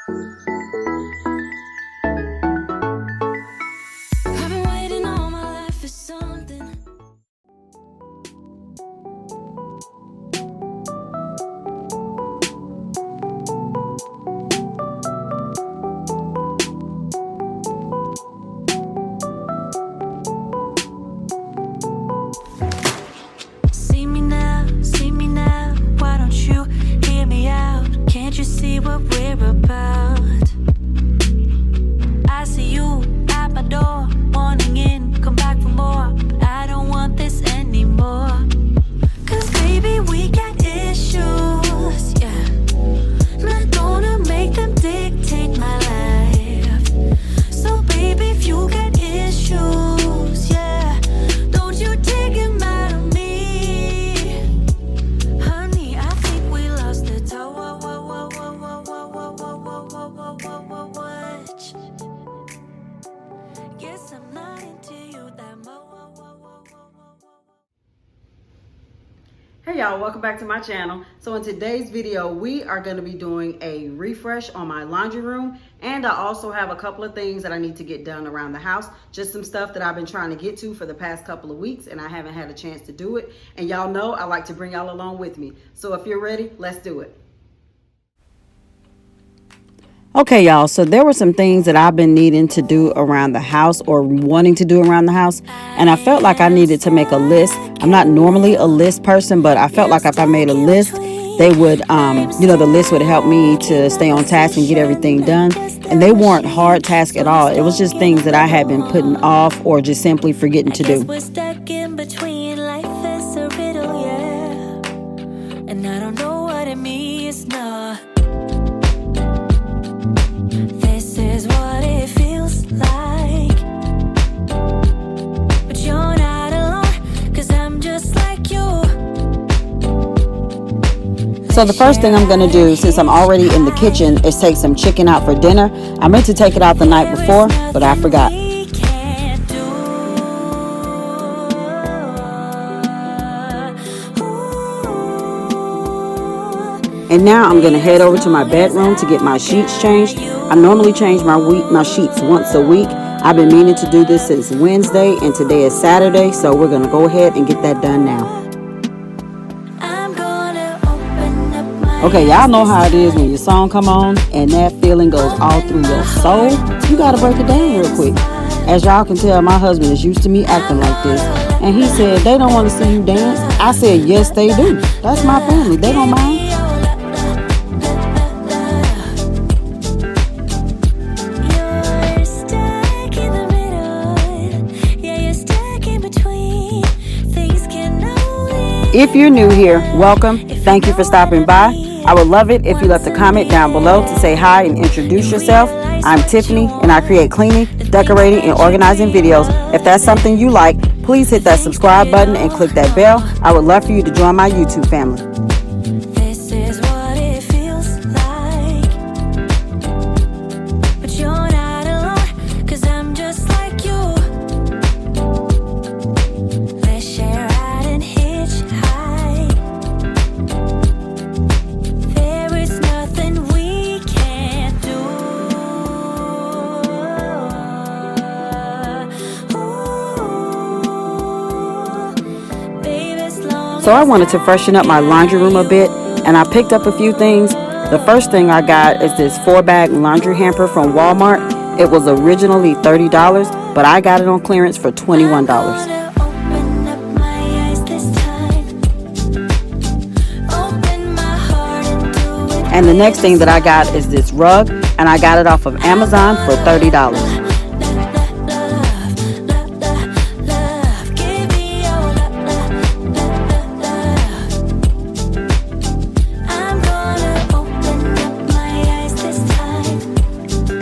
I've been waiting all my life for something. See me now, why don't you hear me out? Can't you see what we're about? I see you at my door, wanting in, come back for more. I don't want this anymore. Cause baby, we got issues, yeah. Not gonna make them dictate my life. So baby, if you got issues, yeah, don't you take them out of me. Honey, I think we lost the touch. Guess I'm not into you that much. Hey y'all, welcome back to my channel. So in today's video, we are going to be doing a refresh on my laundry room, and I also have a couple of things that I need to get done around the house. Just some stuff that I've been trying to get to for the past couple of weeks and I haven't had a chance to do it. And y'all know I like to bring y'all along with me. So if you're ready, let's do it. Okay, y'all, so there were some things that I've been needing to do around the house or wanting to do around the house, and I felt like I needed to make a list. I'm not normally a list person, but I felt like if I made a list, they would, the list would help me to stay on task and get everything done. And they weren't hard tasks at all. It was just things that I had been putting off or just simply forgetting to do. We're stuck in between, life is a riddle, yeah. And I don't know what it means, no. This is what it feels like. But you're not alone, cause I'm just like you. So the first thing I'm going to do, since I'm already in the kitchen, is take some chicken out for dinner. I meant to take it out the night before, but I forgot. And now I'm going to head over to my bedroom to get my sheets changed. I normally change my sheets once a week. I've been meaning to do this since Wednesday, and today is Saturday, so we're going to go ahead and get that done now. Okay, y'all know how it is when your song come on and that feeling goes all through your soul. You got to break it down real quick. As y'all can tell, my husband is used to me acting like this. And he said, they don't want to see you dance. I said, yes, they do. That's my family. They don't mind. If you're new here, welcome. Thank you for stopping by. I would love it if you left a comment down below to say hi and introduce yourself. I'm Tiffany, and I create cleaning, decorating, and organizing videos. If that's something you like, please hit that subscribe button and click that bell. I would love for you to join my YouTube family. This is what it feels like. But you're not alone, cause I'm just like you. Let's share out and hitchhike. There is nothing we can't do. So I wanted to freshen up my laundry room a bit, and I picked up a few things. The first thing I got is this 4-bag laundry hamper from Walmart. It was originally $30, but I got it on clearance for $21. And the next thing that I got is this rug, and I got it off of Amazon for $30.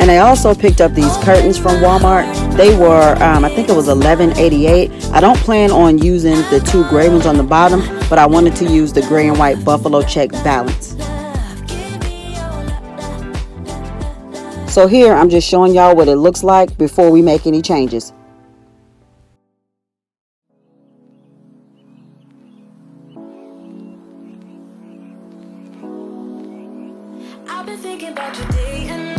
And I also picked up these curtains from Walmart. They were, I think it was $11.88. I don't plan on using the two gray ones on the bottom, but I wanted to use the gray and white buffalo check Valance. So here, I'm just showing y'all what it looks like before we make any changes. I've been thinking about your day and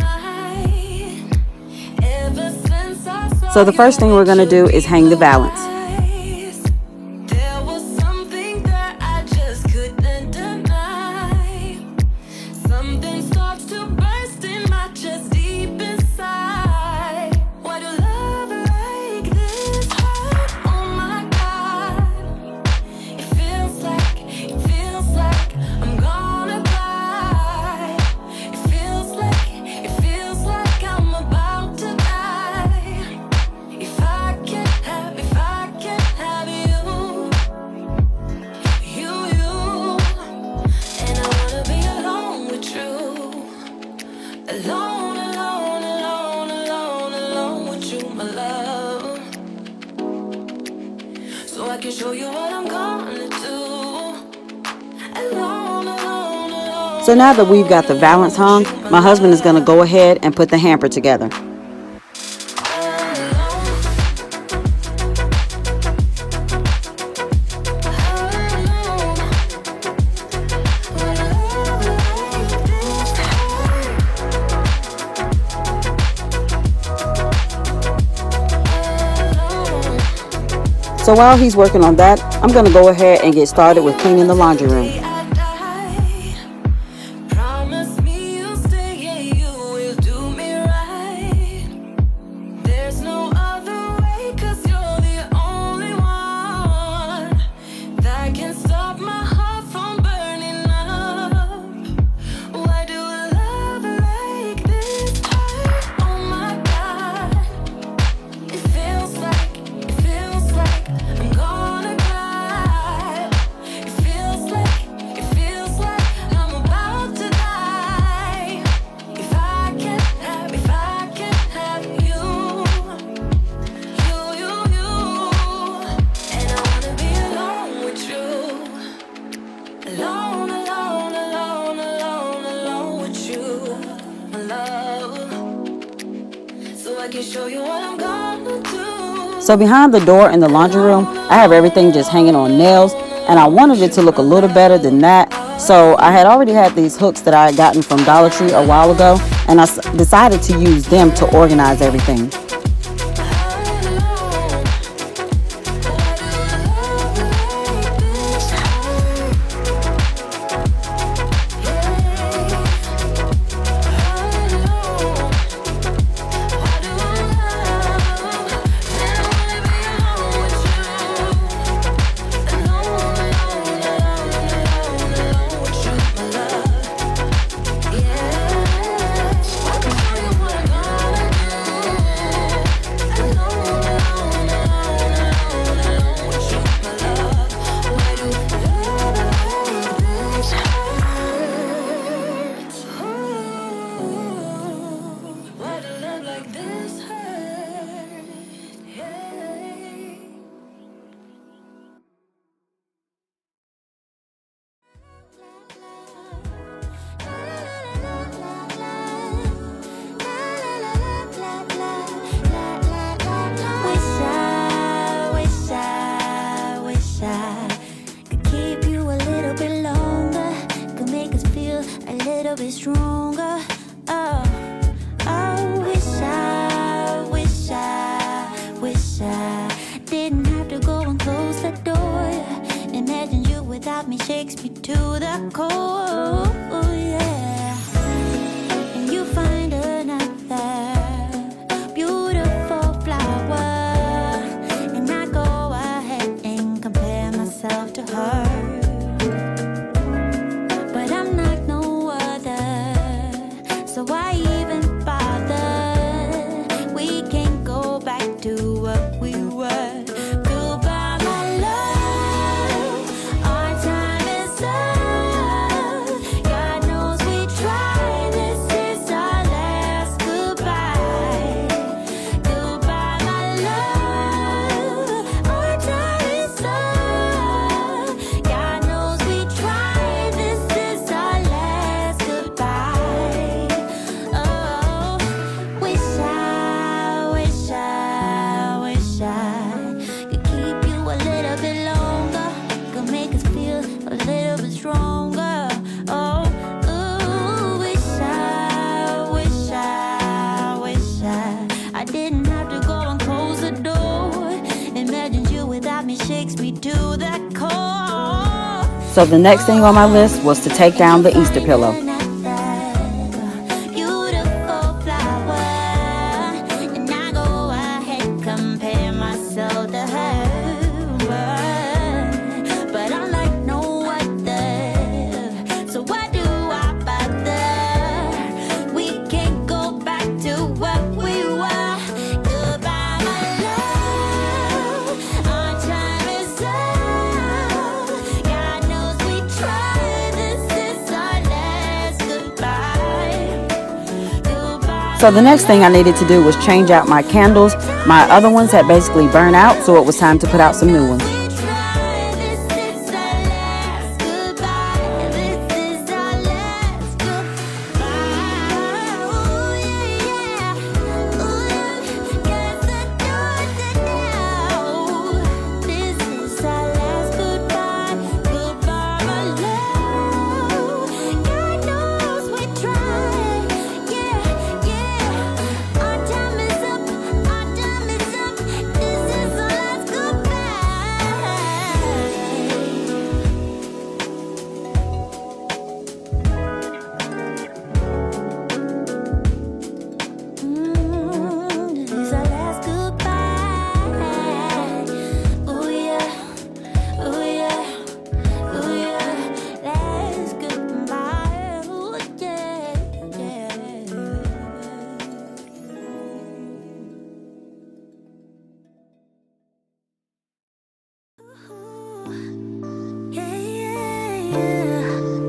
So the first thing we're going to do is hang the valance. There was something that I just couldn't deny. Something starts to burst in my chest deep inside. Why do love like this hurt? Oh my God. It feels like I'm gonna die. It feels like I'm about to die. If I can't have you, and I wanna be alone with you, alone with you, my love, so I can show you what I'm gonna do, alone. So now that we've got the valance hung, my husband is going to go ahead and put the hamper together. So while he's working on that, I'm going to go ahead and get started with cleaning the laundry room. Promise me you'll stay and you will do me right. There's no other way, 'cause you're the only one that can stop my heart from burning up. Why do love like this hurt? Oh my God. It feels like I'm gonna cry. It feels like I'm about to die. If I can't have you, and I wanna be alone with you, alone with you, my love, so I can show you what I'm gonna do. So behind the door in the laundry room, I have everything just hanging on nails, and I wanted it to look a little better than that. So I had already had these hooks that I had gotten from Dollar Tree a while ago, and I decided to use them to organize everything. Stronger. Oh, wish I didn't have to go and close the door. Imagine you without me shakes me to the core. Oh, yeah. And you find another beautiful flower, and I go ahead and compare myself to her. So why even bother? We can't go back to what we were. Goodbye, my love. Our time is up. So the next thing on my list was to take down the Easter pillow. So the next thing I needed to do was change out my candles. My other ones had basically burned out, so it was time to put out some new ones.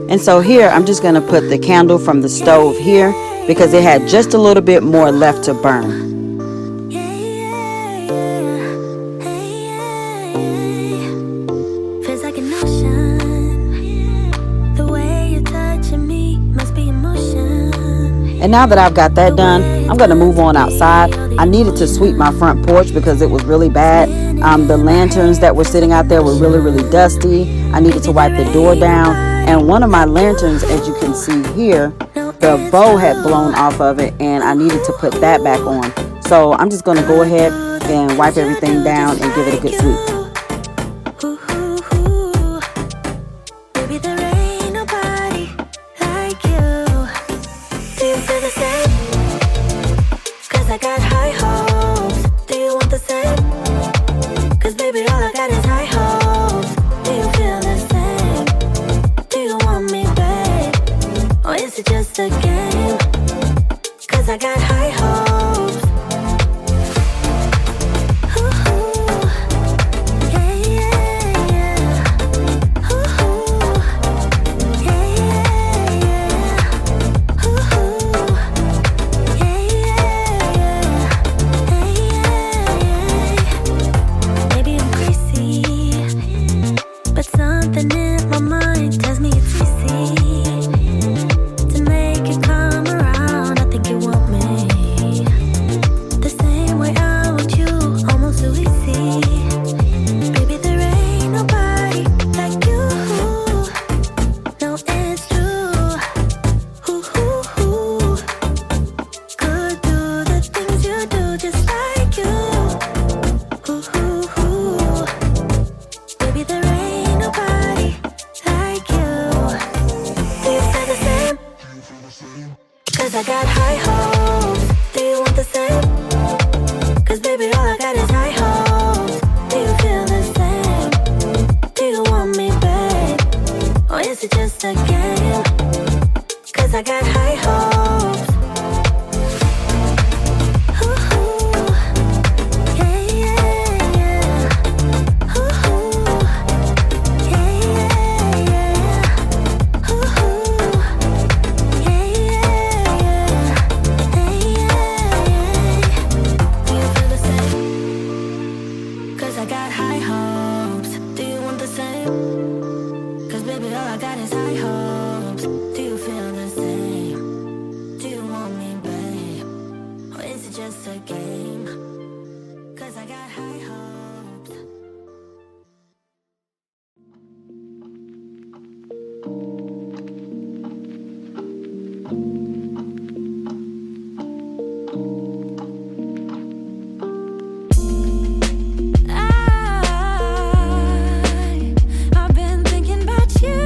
And so here, I'm just going to put the candle from the stove here because it had just a little bit more left to burn. And now that I've got that done, I'm going to move on outside. I needed to sweep my front porch because it was really bad. The lanterns that were sitting out there were really, really dusty. I needed to wipe the door down. And one of my lanterns, as you can see here, the bow had blown off of it and I needed to put that back on. So I'm just going to go ahead and wipe everything down and give it a good sweep. I've been thinking about you.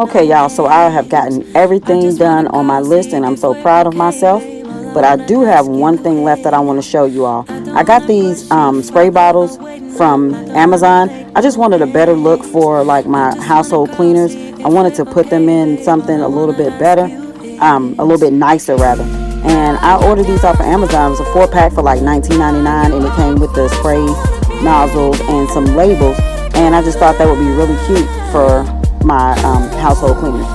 Okay, y'all, so I have gotten everything done on my list and I'm so proud of myself. But I do have one thing left that I want to show you all. I got these spray bottles from Amazon. I just wanted a better look for like my household cleaners. I wanted to put them in something a little bit better, a little bit nicer rather. And I ordered these off of Amazon. It was a 4-pack for like $19.99, and it came with the spray nozzles and some labels. And I just thought that would be really cute for my household cleaners.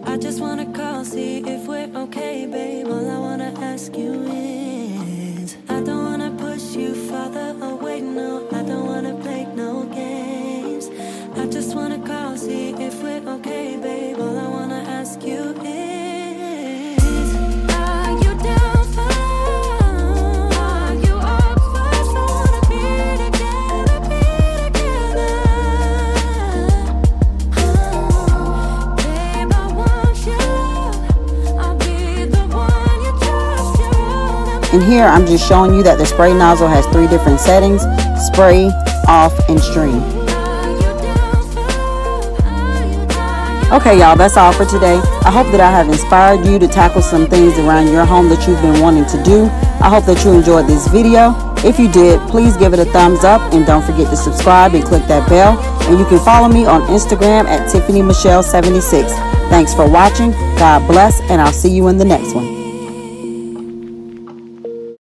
I just wanna call, see if we're okay, babe. All I wanna ask you is, I don't wanna push you farther away, no. I don't wanna play no games. I just wanna call, see if we're okay, babe. All I wanna ask you is, are you down for? Are you up for? I wanna be together, be together. Babe, I want you. I'll be the one you trust. You're all that And here I'm just showing you that the spray nozzle has 3 different settings: spray, off, and stream. Okay, y'all, that's all for today. I hope that I have inspired you to tackle some things around your home that you've been wanting to do. I hope that you enjoyed this video. If you did, please give it a thumbs up and don't forget to subscribe and click that bell. And you can follow me on Instagram at TiffanyMichelle76. Thanks for watching. God bless, and I'll see you in the next one.